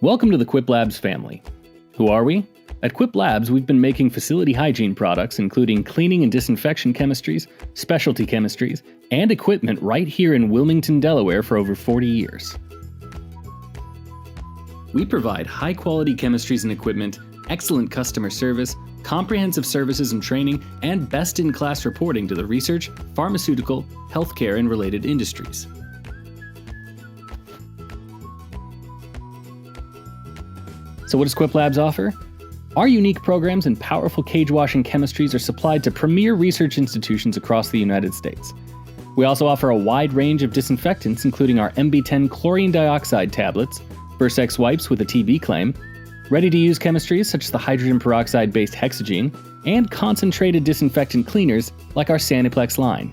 Welcome to the Quip Labs family. Who are we? At Quip Labs, we've been making facility hygiene products, including cleaning and disinfection chemistries, specialty chemistries, and equipment right here in Wilmington, Delaware for over 40 years. We provide high-quality chemistries and equipment, excellent customer service, comprehensive services and training, and best-in-class reporting to the research, pharmaceutical, healthcare, and related industries. So what does Quip Labs offer? Our unique programs and powerful cage washing chemistries are supplied to premier research institutions across the United States. We also offer a wide range of disinfectants, including our MB10 chlorine dioxide tablets, Versex wipes with a TB claim, ready-to-use chemistries such as the hydrogen peroxide-based hexagene, and concentrated disinfectant cleaners like our Saniplex line.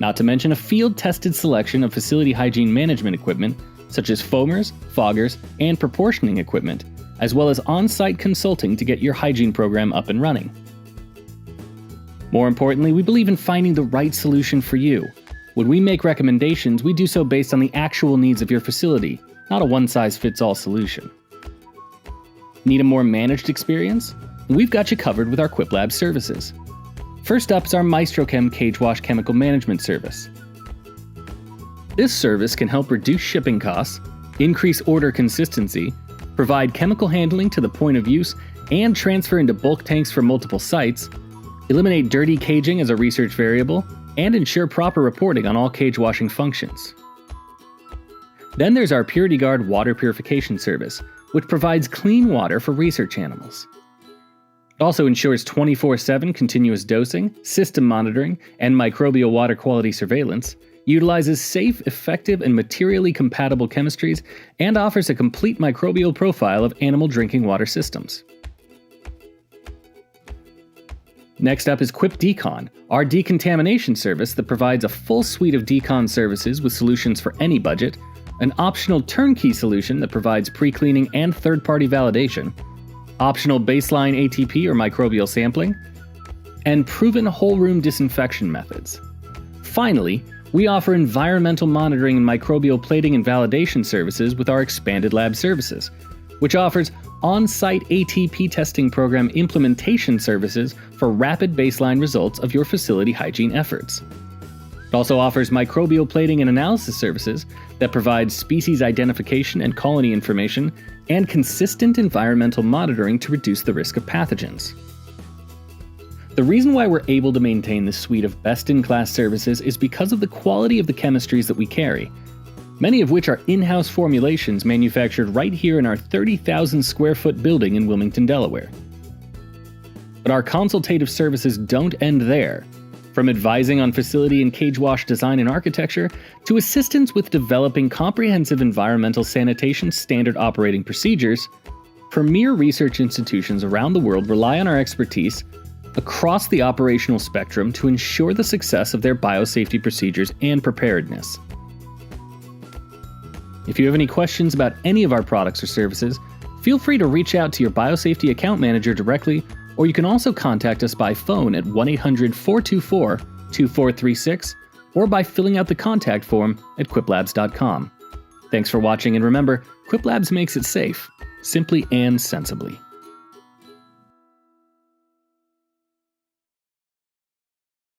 Not to mention a field-tested selection of facility hygiene management equipment such as foamers, foggers, and proportioning equipment, as well as on-site consulting to get your hygiene program up and running. More importantly, we believe in finding the right solution for you. When we make recommendations, we do so based on the actual needs of your facility, not a one-size-fits-all solution. Need a more managed experience? We've got you covered with our Quip Labs services. First up is our Maestro Chem Cage Wash Chemical Management Service. This service can help reduce shipping costs, increase order consistency, provide chemical handling to the point of use, and transfer into bulk tanks for multiple sites, eliminate dirty caging as a research variable, and ensure proper reporting on all cage washing functions. Then there's our PurityGuard water purification service, which provides clean water for research animals. It also ensures 24/7 continuous dosing, system monitoring, and microbial water quality surveillance, utilizes safe, effective, and materially compatible chemistries, and offers a complete microbial profile of animal drinking water systems. Next up is Quip Decon, our decontamination service that provides a full suite of decon services with solutions for any budget, an optional turnkey solution that provides pre-cleaning and third-party validation, optional baseline ATP or microbial sampling, and proven whole-room disinfection methods. Finally, we offer environmental monitoring and microbial plating and validation services with our expanded lab services, which offers on-site ATP testing program implementation services for rapid baseline results of your facility hygiene efforts. It also offers microbial plating and analysis services that provide species identification and colony information and consistent environmental monitoring to reduce the risk of pathogens. The reason why we're able to maintain this suite of best-in-class services is because of the quality of the chemistries that we carry, many of which are in-house formulations manufactured right here in our 30,000 square foot building in Wilmington, Delaware. But our consultative services don't end there. From advising on facility and cage wash design and architecture, to assistance with developing comprehensive environmental sanitation standard operating procedures, premier research institutions around the world rely on our expertise across the operational spectrum to ensure the success of their biosafety procedures and preparedness. If you have any questions about any of our products or services, feel free to reach out to your biosafety account manager directly, or you can also contact us by phone at 1-800-424-2436 or by filling out the contact form at quiplabs.com. Thanks for watching, and remember, Quip Labs makes it safe, simply and sensibly.